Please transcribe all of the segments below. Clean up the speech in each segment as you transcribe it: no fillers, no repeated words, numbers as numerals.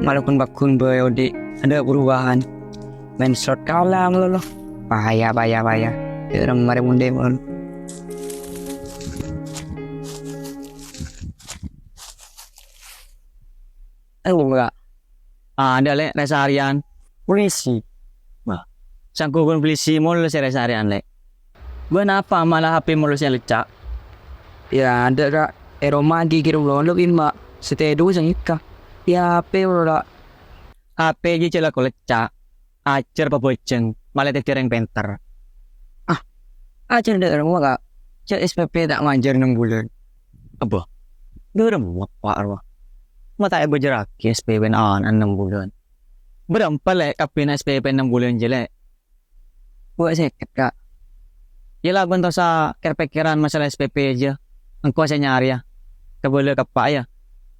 walaupun bakun di ada perubahan. Main slot kalah lo. Bahaya. Orang mari munde mon. Enggak. Ada lek resa harian. Polisi. Sangku pun polisi mulu si resa harian lek. Kenapa malah HP mulu si lecak? Ya ada kak. Roma kirim lo lebih mak. Setedu sang ika. Ya HP lo. HP je celak ko lecak. Acer paboceng, malah tereng penter. Aja ada orang kak. Cek SPP tak ngajar 6 bulan. Apa? Gerem wak arwah. Mata ibu jerak SPP an 6 bulan. Berapa lek kapin SPP 6 bulan jelek? Buat sakit kak. Yelah bentuk sa kepikiran masalah SPP aja. Engkau saya nyari ya. Keboleh kapak ya.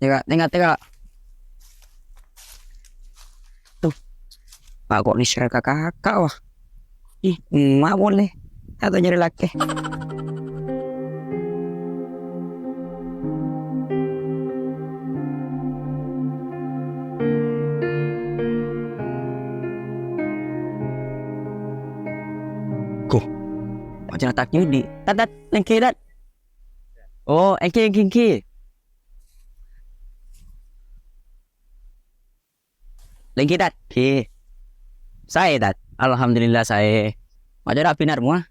Ya kak, tengok kak. Tuh. Pak kok ni share kakak wah. Ih, mak boleh. Atau nyari laki. Macam tak judi. Tat, lengki dat. Oh, engki. Lengki dat. Ki. Saya dat. Alhamdulillah saya. Macam tak pinar mu ah.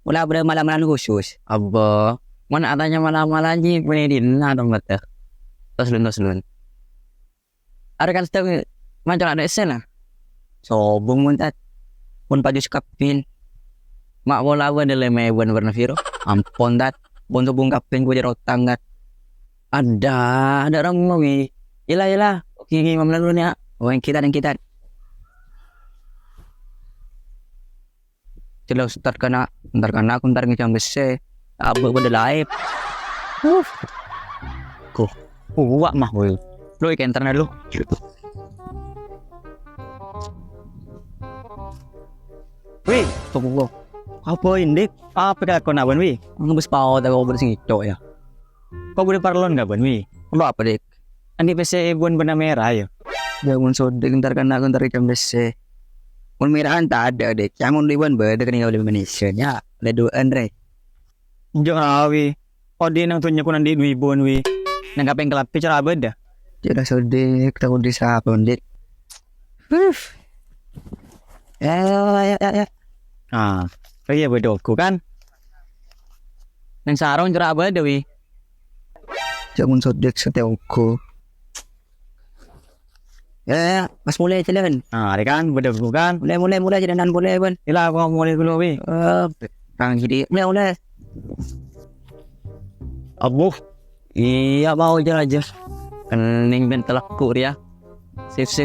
Mula ber malam-malam khusus. Abah. Mana adanya malam-malam ni penedin lah dong betul. Toslun. Ada kan setiap macam ada esen lah. Sobong mun tat. Mun paju kapin. Mak bola awan dalam mewan warna biru. Ampun dat. Bonto bungkapin gua jerotang dat. Ada orang mau wi. Ilah. Oke, mam lalu ni ah. Oh, yang kita. Cila start kana. Ntar ngecam bese. Abu pada live. Wak mah woi. Lu ikan internet lu. Wih, tunggu. Apa ini? Apa dah kau nak buat wih? Ngebus pau tak kau bersih itu ya. Kau boleh parlon nggak buat wih? Lo apa dek? Andi PC buat benang merah ya. Jangan sodek ntar ngecam bese. Mun merahan tak ada dek. Jangan liban beda kan tinggal di Indonesia nya. Ada 2 Andre. Jangan wih. Kau dia nang tunjuk nanti wih buat wih. Nang kapeng kelap bicara beda. Jangan sodek takut disapun dek. Ya. Iya bedoku kan. Nang sarong cerah beda wih. Jangan sodek seteuku. Ya, mas mulai jalan. Ada kan bedoku kan. Mulai jalan boleh ban. Ila aku mulai dulu wih. Kang jadi mulai. Abuh. Iya mau jalan aja. Kening bentelakku dia. Sip.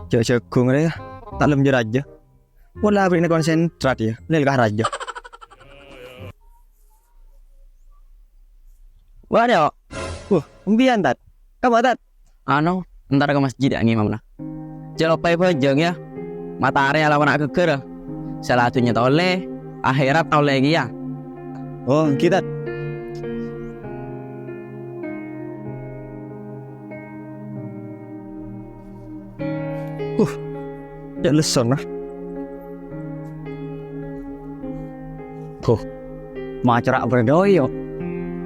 Jagung ya. Tak lem aja. Wala beri na konsentrat ya. Lel kah raja. Waduh. Umbian tat. Kamu tat. Ano, ntar ke masjid angin mana? Jelopai pejeng ya. Matahari ala nak keker. Salah satunya tole. Akhirat tau lagi ya. Oh, kita. Ya leson lah. Macerak berdoyo.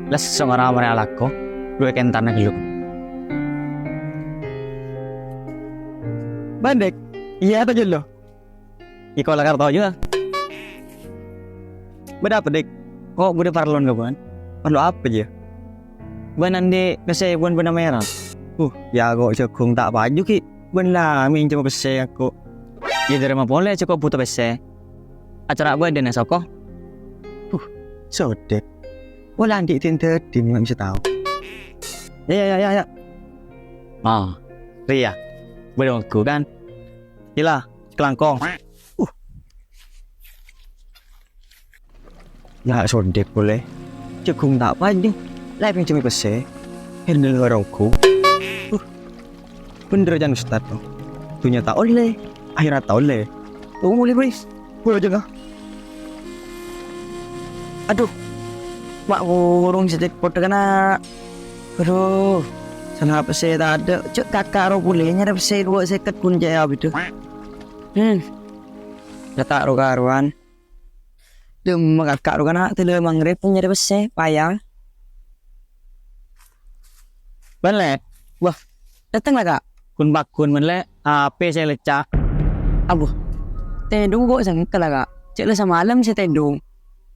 Leson orang alako. Dua kentan lagi lu. Bandek. Iya atau jelo? Iko lakar tau juga. Beda apa dek? Oh, bude parlon gak buan? Parlo apa aja? Buan ande kasi buan benang merah. Ya kok jagung tak baju ki. Buan lah minjem bese aku. Ya dari mana boleh cukup butuh bese. Acara buat dan esok kok. Sodek. Wala andi tinta din nggak bisa tahu. Ya. Ria. Bedongku kan. Gila, kelangkong. Ya sodek boleh. Jagung tak baju. Lai pinjami bese. Handle orangku. Bener jangan ustad tuh. Tunya tak oleh. Akhirat tak oleh. Tunggu mulai please. Boleh aja gak? Aduh. Mak burung sedek foto kena. Aduh, kenapa saya tak ada? Cuk kakak ro bolehnya dapat saya 2 seket pun jaya itu. Kata ro karuan. Dia kakak ro kana tele mangrep punya dapat saya payah. Balik. Wah, datang lah kak. Kun bakun menle HP saya lecak. Aduh. Tendung kok sangka lah kak. Cek lah semalam saya tendung.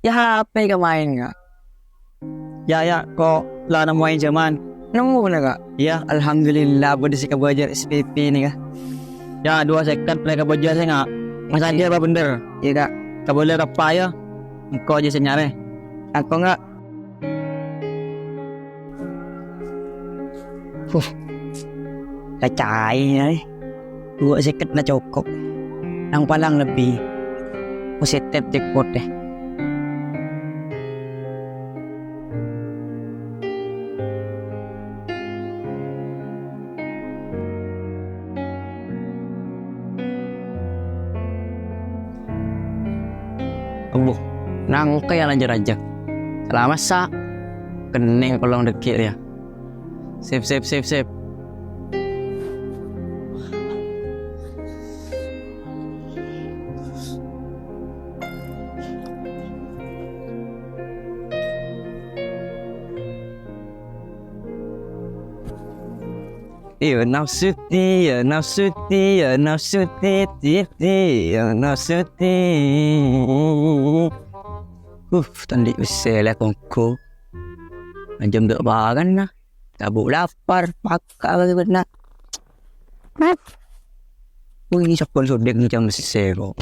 Ya HP ka main kak. Ya kok lah na main zaman. Nemu na kak. Ya alhamdulillah boleh sih belajar SPP ni kak. Ya 2 second play ka belajar saya kak. Masa dia apa bener? Iya kak. Ka boleh apa ya? Engkau aja saya nyari. Aku enggak. Kacai ya. 2 second na cukup. Nang palang lebih. Positif jackpot deh. Abuh, nang kaya lanjut aja. Selama sa kening kolong dekik ya. Sip. Ya nafsu tadi saya kongko macam tak bagan lah tabuk lapar pakar benar ini siapa sodek macam sesero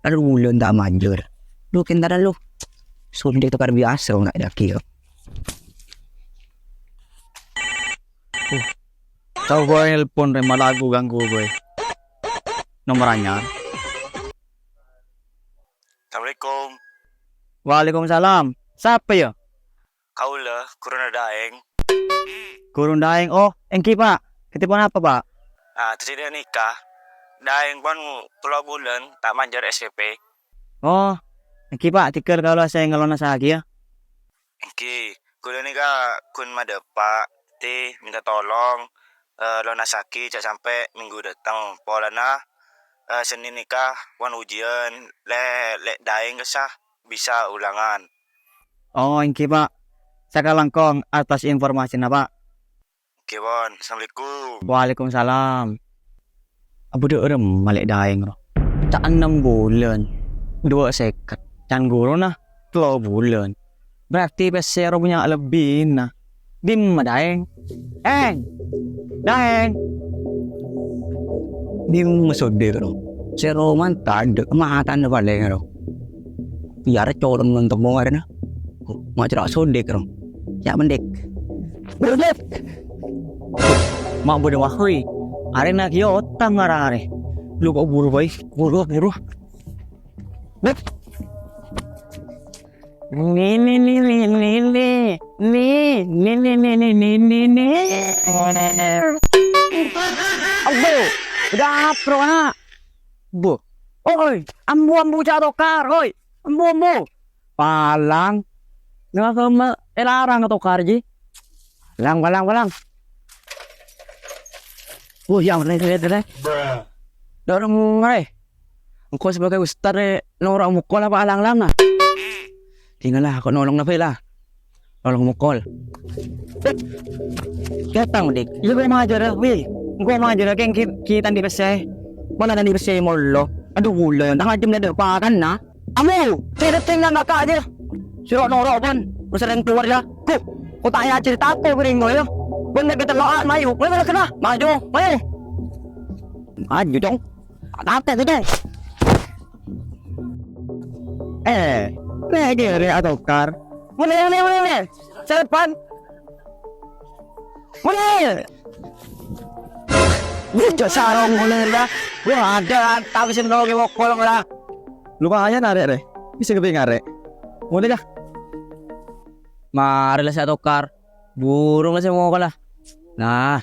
ada bulan tak manjur lu kentara lu sodek tukar biasa nak ada kira. Tahu gue nelpon rema lagu ganggu gue. Nomorannya. Assalamualaikum. Waalaikumsalam. Siapa ya? Kaulah kurang daeng. Gurun daeng. Oh, engki pak. Ketipuan apa pak? Terjadi nikah. Daeng pun 2 bulan tak manjar SPP. Oh, engki pak. Tikar kalau saya ngelona lagi ya. Engki, kuliah nikah kun madepak. Minta tolong. Lona sakit sampai minggu datang. Polana Senin nikah wan ujian le daeng kesah bisa ulangan. Oh, engki pak. Saya langkong atas informasi na pak. Oke bon, Assalamualaikum. Waalaikumsalam. Abu dah orang malik daeng roh. Tak 6 bulan. 2 seket. Can guru nah 2 bulan. Berarti pesero punya lebih nah. Dim daeng. Daeng. Dim masode roh. Seroman tak ada kemahatan paling roh. Biar colong nonton mau ada na. Mau cerak sodek roh. Ya mendek. Berdek. Mak bodoh wahui. Are nak yo otang are. Lu kok buru boy? Buru. Bek. Ni. Abu, udah pro na. Bu. Oi, ambu jatokar, oi. Ambu. Palang. Nga sama elarang tokar ji. Balang. Yang lihat. Dorong ngai. Engkau sebagai ustaz norang mukol apa alang-alang nah. Tinggallah aku nolong na lah. Nolong mukol. Ketang dik. Lu mau aja dah, weh. Engkau mau aja dah keng kita di besai. Mana di besai molo. Aduh gula yang tengah jam dah apa kan nah. Amu, saya datang nak aja. Sirok norok pun. Usah keluar dah. Kau tanya cerita apa kering kau ya? Bener kita loat mayu. Mana kena? Maju. Maju dong. Tak tu deh. Dia atau kar. Boleh. Cepat. Boleh. Bujuk sarong boleh dah. Wah ada tak bisa menolong kolong lah. Lumayan arek deh. Bisa keping arek. Boleh dah. Mari lah saya tukar. Burung lah saya mau kalah. Nah,